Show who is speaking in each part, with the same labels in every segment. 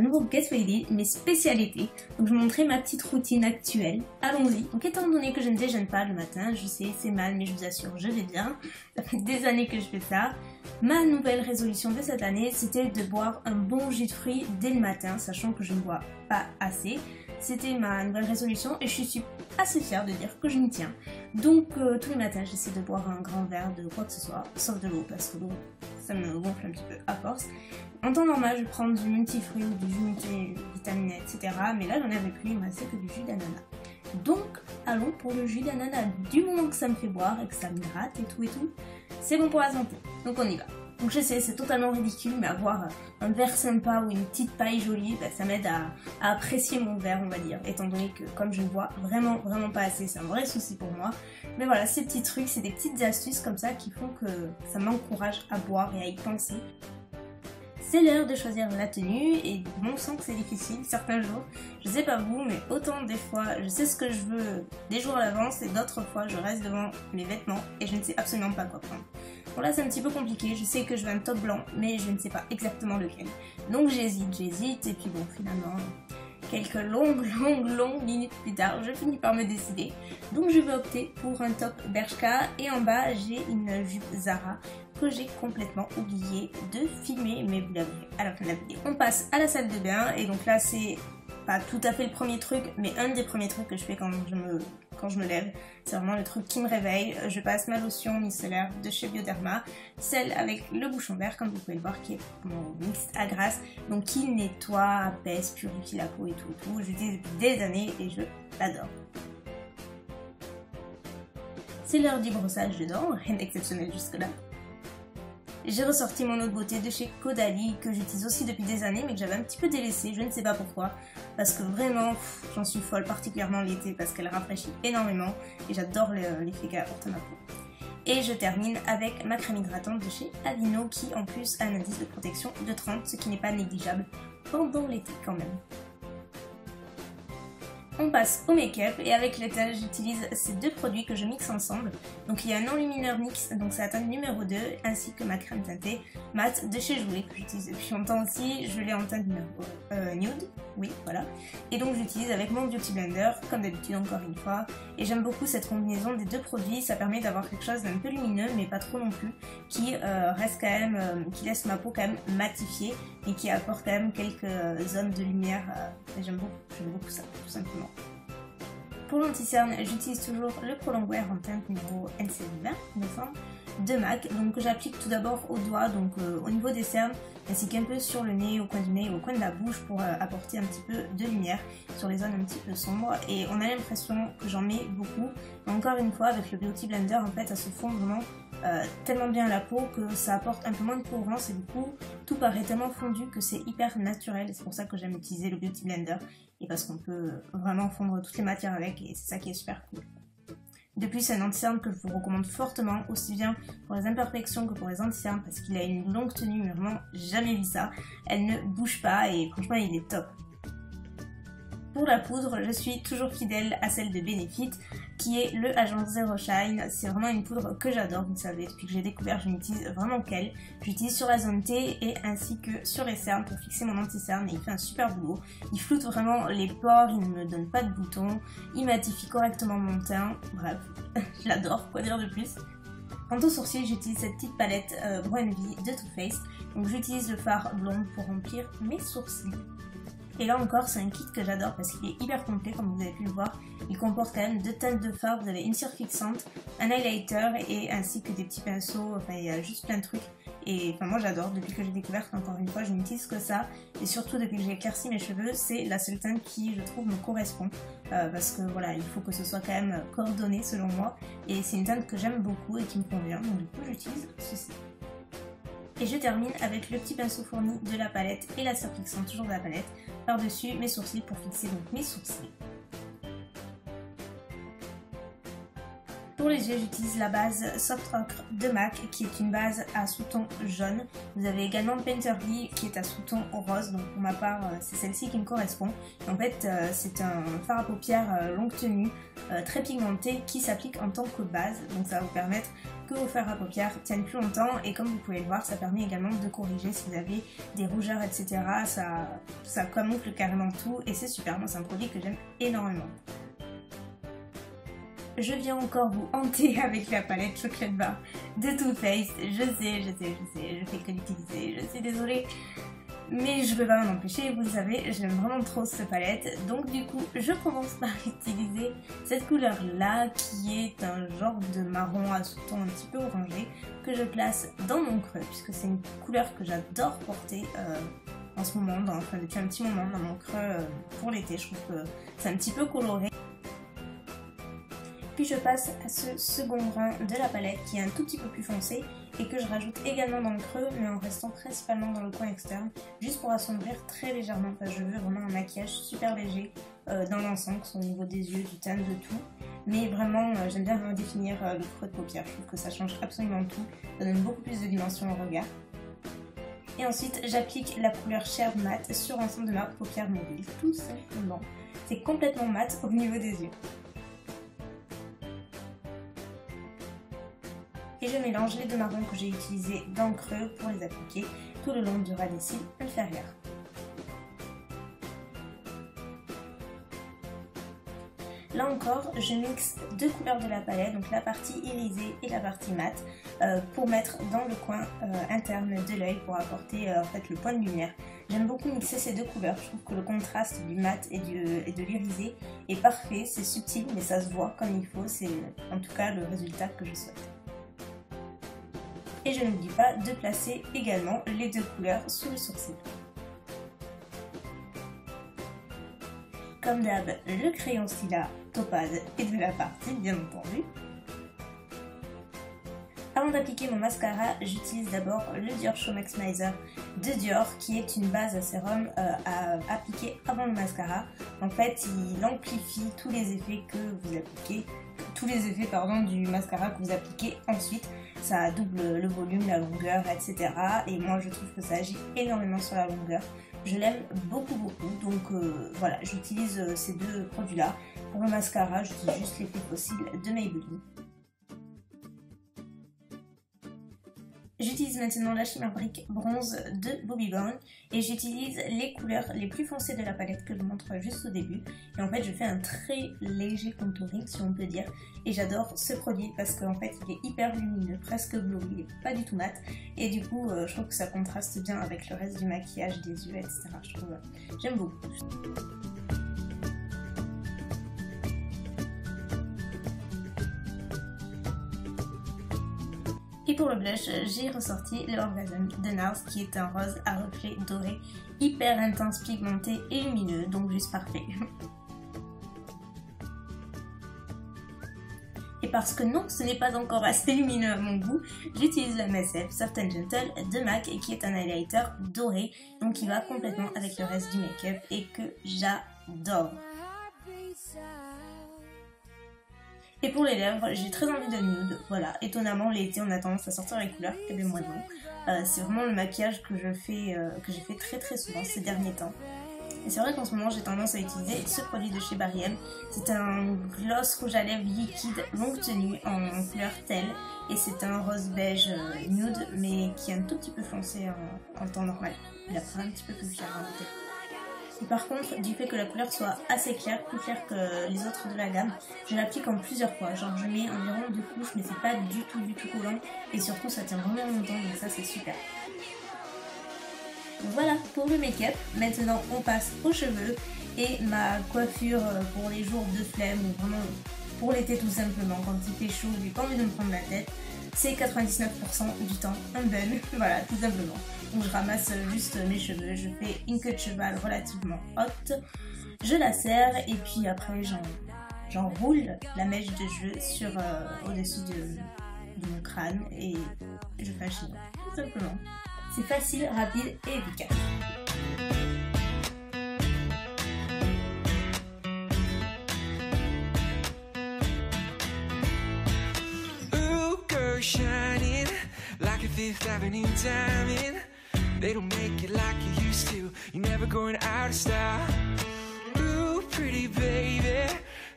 Speaker 1: nouveau Get Ready, mes spécialités. Donc je vais montrer ma petite routine actuelle. Allons-y. Donc étant donné que je ne déjeune pas le matin, je sais c'est mal mais je vous assure je vais bien. Ça fait des années que je fais ça. Ma nouvelle résolution de cette année c'était de boire un bon jus de fruits dès le matin, sachant que je ne bois pas assez. C'était ma nouvelle résolution et je suis assez fière de dire que je m'y tiens. Donc tous les matins j'essaie de boire un grand verre de quoi que ce soit, sauf de l'eau parce que l'eau ça me gonfle un petit peu à force. En temps normal je prends du multifruit ou du jus multivitaminé etc. Mais là j'en avais plus, il me restait que du jus d'ananas. Donc allons pour le jus d'ananas, du moment que ça me fait boire et que ça me gratte et tout, c'est bon pour la santé. Donc on y va. Donc je sais, c'est totalement ridicule, mais avoir un verre sympa ou une petite paille jolie, bah, ça m'aide à apprécier mon verre, on va dire, étant donné que comme je ne bois vraiment pas assez, c'est un vrai souci pour moi. Mais voilà, ces petits trucs, c'est des petites astuces comme ça qui font que ça m'encourage à boire et à y penser. C'est l'heure de choisir la tenue et bon sang que c'est difficile certains jours. Je sais pas vous, mais autant des fois je sais ce que je veux des jours à l'avance et d'autres fois je reste devant mes vêtements et je ne sais absolument pas quoi prendre. Bon là c'est un petit peu compliqué, je sais que je veux un top blanc mais je ne sais pas exactement lequel. Donc j'hésite et puis bon finalement quelques longues minutes plus tard je finis par me décider. Donc je vais opter pour un top Bershka et en bas j'ai une jupe Zara que j'ai complètement oublié de filmer, mais vous l'avez à la fin de la vidéo. On passe à la salle de bain et donc là c'est pas tout à fait le premier truc mais un des premiers trucs que je fais quand je me lève. C'est vraiment le truc qui me réveille. Je passe ma lotion micellaire de chez Bioderma, celle avec le bouchon vert comme vous pouvez le voir qui est mon mix à grasse, donc qui nettoie, apaise, purifie la peau et tout. J'utilise depuis des années et je l'adore. C'est l'heure du brossage de dents, rien d'exceptionnel jusque là. J'ai ressorti mon eau de beauté de chez Caudalie que j'utilise aussi depuis des années mais que j'avais un petit peu délaissé, je ne sais pas pourquoi, parce que vraiment j'en suis folle, particulièrement l'été parce qu'elle rafraîchit énormément et j'adore l'effet qu'elle apporte à ma peau. Et je termine avec ma crème hydratante de chez Aveeno qui en plus a un indice de protection de 30, ce qui n'est pas négligeable pendant l'été quand même. On passe au make-up et avec le teint j'utilise ces deux produits que je mixe ensemble. Donc il y a un enlumineur mix, donc c'est la teinte numéro 2, ainsi que ma crème teintée mat de chez Jouer que j'utilise depuis longtemps aussi. Je l'ai en teinte numéro nude, oui voilà. Et donc j'utilise avec mon Beauty Blender, comme d'habitude encore une fois. Et j'aime beaucoup cette combinaison des deux produits, ça permet d'avoir quelque chose d'un peu lumineux mais pas trop non plus, qui reste quand même, qui laisse ma peau quand même matifiée et qui apporte quand même quelques zones de lumière. Et j'aime beaucoup ça, tout simplement. Pour l'anti-cerne, j'utilise toujours le Pro Longwear en teinte numéro NC20, il me semble, de MAC. Donc j'applique tout d'abord au doigt, donc au niveau des cernes, ainsi qu'un peu sur le nez, au coin du nez, au coin de la bouche pour apporter un petit peu de lumière sur les zones un petit peu sombres. Et on a l'impression que j'en mets beaucoup. Mais encore une fois, avec le Beauty Blender, en fait, ça se fond vraiment tellement bien à la peau que ça apporte un peu moins de cohérence et du coup tout paraît tellement fondu que c'est hyper naturel. C'est pour ça que j'aime utiliser le Beauty Blender et parce qu'on peut vraiment fondre toutes les matières avec et c'est ça qui est super cool. De plus, c'est un anti-cerne que je vous recommande fortement, aussi bien pour les imperfections que pour les anti-cernes parce qu'il a une longue tenue, mais vraiment jamais vu ça. Elle ne bouge pas et franchement il est top. Pour la poudre, je suis toujours fidèle à celle de Benefit, qui est le Agence Zero Shine. C'est vraiment une poudre que j'adore, vous le savez, depuis que j'ai découvert, je n'utilise vraiment qu'elle. J'utilise sur la zone T et ainsi que sur les cernes pour fixer mon anti-cerne et il fait un super boulot. Il floute vraiment les pores, il ne me donne pas de boutons, il matifie correctement mon teint, bref, je l'adore, quoi dire de plus. Quant aux sourcils, j'utilise cette petite palette Brow Envy de Too Faced, donc j'utilise le fard blonde pour remplir mes sourcils. Et là encore c'est un kit que j'adore parce qu'il est hyper complet comme vous avez pu le voir. Il comporte quand même deux teintes de fard, vous avez une cire fixante, un highlighter et ainsi que des petits pinceaux, enfin il y a juste plein de trucs. Et enfin moi j'adore, depuis que j'ai découvert encore une fois je n'utilise que ça. Et surtout depuis que j'ai éclairci mes cheveux, c'est la seule teinte qui je trouve me correspond. Parce que voilà, il faut que ce soit quand même coordonné selon moi. Et c'est une teinte que j'aime beaucoup et qui me convient, donc du coup j'utilise ceci. Et je termine avec le petit pinceau fourni de la palette et la cire fixante toujours de la palette par-dessus mes sourcils pour fixer donc mes sourcils. Pour les yeux, j'utilise la base Soft Ochre de MAC qui est une base à sous-ton jaune. Vous avez également Painterly qui est à sous-ton rose, donc pour ma part c'est celle-ci qui me correspond. En fait c'est un fard à paupières longue tenue très pigmenté qui s'applique en tant que base, donc ça va vous permettre que vos fards à paupières tiennent plus longtemps et comme vous pouvez le voir ça permet également de corriger si vous avez des rougeurs etc. Ça camoufle carrément tout et c'est super, moi c'est un produit que j'aime énormément. Je viens encore vous hanter avec la palette Chocolate Bar de Too Faced. Je sais, je fais que l'utiliser, je suis désolée. Mais je peux pas m'en empêcher, vous le savez, j'aime vraiment trop cette palette. Donc du coup, je commence par utiliser cette couleur là, qui est un genre de marron à sous-ton un petit peu orangé, que je place dans mon creux, puisque c'est une couleur que j'adore porter en ce moment, enfin depuis un petit moment dans mon creux pour l'été. Je trouve que c'est un petit peu coloré. Puis je passe à ce second grain de la palette qui est un tout petit peu plus foncé et que je rajoute également dans le creux mais en restant principalement dans le coin externe juste pour assombrir très légèrement parce que je veux vraiment un maquillage super léger dans l'ensemble, au niveau des yeux, du teint, de tout. Mais vraiment j'aime bien redéfinir le creux de paupière, je trouve que ça change absolument tout, ça donne beaucoup plus de dimension au regard. Et ensuite j'applique la couleur Sheer Matte sur l'ensemble de ma paupière mobile, tout simplement. C'est complètement mat au niveau des yeux. Et je mélange les deux marrons que j'ai utilisés dans le creux pour les appliquer tout le long du ras des cils inférieur. Là encore, je mixe deux couleurs de la palette, donc la partie irisée et la partie mate, pour mettre dans le coin interne de l'œil pour apporter en fait le point de lumière. J'aime beaucoup mixer ces deux couleurs, je trouve que le contraste du mat et de l'irisé est parfait, c'est subtil mais ça se voit comme il faut, c'est en tout cas le résultat que je souhaite. Et je n'oublie pas de placer également les deux couleurs sous le sourcil. Comme d'hab, le crayon Stila Topaz est de la partie, bien entendu. Avant d'appliquer mon mascara, j'utilise d'abord le Dior Show Maximizer de Dior qui est une base à sérum à appliquer avant le mascara. En fait, il amplifie tous les effets que vous appliquez, du mascara que vous appliquez ensuite. Ça double le volume, la longueur, etc. Et moi je trouve que ça agit énormément sur la longueur. Je l'aime beaucoup donc voilà, j'utilise ces deux produits là. Pour le mascara, j'utilise juste l'effet fossile de Maybelline. J'utilise maintenant la Shimmer Brick Bronze de Bobbi Brown et j'utilise les couleurs les plus foncées de la palette que je vous montre juste au début. Et en fait je fais un très léger contouring si on peut dire. Et j'adore ce produit parce qu'en fait il est hyper lumineux, presque glowy, il n'est pas du tout mat. Et du coup je trouve que ça contraste bien avec le reste du maquillage, des yeux, etc. Je trouve, j'aime beaucoup. Et pour le blush, j'ai ressorti le Orgasm de NARS qui est un rose à reflets dorés hyper intense, pigmenté et lumineux, donc juste parfait. Et parce que non, ce n'est pas encore assez lumineux à mon goût, j'utilise la MSF Soft and Gentle de MAC qui est un highlighter doré, donc qui va complètement avec le reste du make-up et que j'adore. Et pour les lèvres, j'ai très envie de nude, voilà, étonnamment l'été on a tendance à sortir les couleurs, et bien moi non. C'est vraiment le maquillage que j'ai fait très souvent ces derniers temps. Et c'est vrai qu'en ce moment j'ai tendance à utiliser ce produit de chez Barry M. C'est un gloss rouge à lèvres liquide longue tenue en couleur telle. Et c'est un rose beige nude mais qui est un tout petit peu foncé en temps normal. Il apparaît un petit peu plus clair en fait. Et par contre, du fait que la couleur soit assez claire, plus claire que les autres de la gamme, je l'applique en plusieurs fois. Genre je mets environ 2 couches mais c'est pas du tout collant. Et surtout ça tient vraiment longtemps donc ça c'est super. Voilà pour le make-up. Maintenant on passe aux cheveux et ma coiffure pour les jours de flemme ou vraiment pour l'été tout simplement quand il fait chaud, j'ai pas envie de me prendre la tête. C'est 99% du temps un bun, voilà tout simplement. Donc je ramasse juste mes cheveux, je fais une queue de cheval relativement haute, je la serre et puis après j'enroule la mèche de cheveux sur au-dessus de mon crâne et je fais un chignon, tout simplement. C'est facile, rapide et efficace.
Speaker 2: Fifth Avenue diamond. They don't make it like you used to. You're never going out of style. Ooh, pretty baby,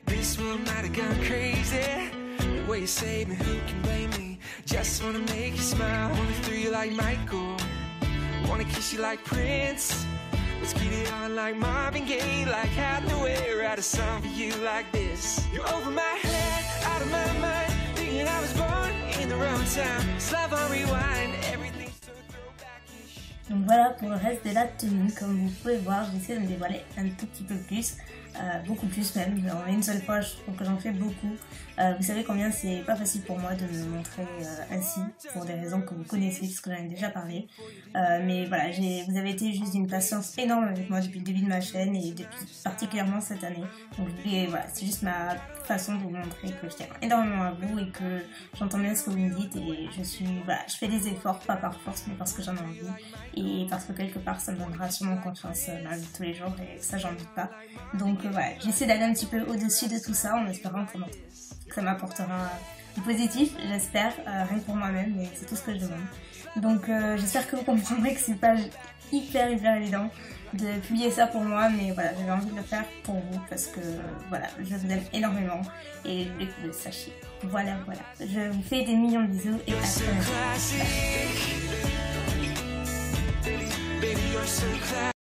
Speaker 2: this one might have gone crazy. The way you saved me, who can blame me? Just wanna make you smile. Wanna throw you like Michael. Wanna kiss you like Prince. Let's get it on like Marvin Gaye, like Hathaway. Write a song for you like this. You're over my head, out of my mind. Thinking I was born in the wrong time. It's love on rewind, everything's so throwback-ish.
Speaker 1: Donc voilà pour le reste de la tenue. Comme vous pouvez voir, j'essaie de me dévoiler un tout petit peu plus, beaucoup plus même. En une seule fois, je trouve que j'en fais beaucoup. Vous savez combien c'est pas facile pour moi de me montrer ainsi, pour des raisons que vous connaissez, parce que j'en ai déjà parlé. Mais voilà, vous avez été juste d'une patience énorme avec moi depuis le début de ma chaîne et depuis particulièrement cette année. Donc voilà, c'est juste ma façon de vous montrer que je tiens énormément à vous et que j'entends bien ce que vous me dites et je fais des efforts, pas par force mais parce que j'en ai envie et parce que quelque part ça me donnera sûrement confiance dans la vie de tous les jours et ça j'en doute pas. Donc voilà, j'essaie d'aller un petit peu au-dessus de tout ça en espérant que ça m'apportera du positif, j'espère, rien que pour moi-même, mais c'est tout ce que je demande. Donc j'espère que vous comprendrez que c'est pas hyper évident de publier ça pour moi, mais voilà, j'avais envie de le faire pour vous parce que voilà, je vous aime énormément et je voulais que vous le sachiez. Voilà, je vous fais des millions de bisous et à très bientôt.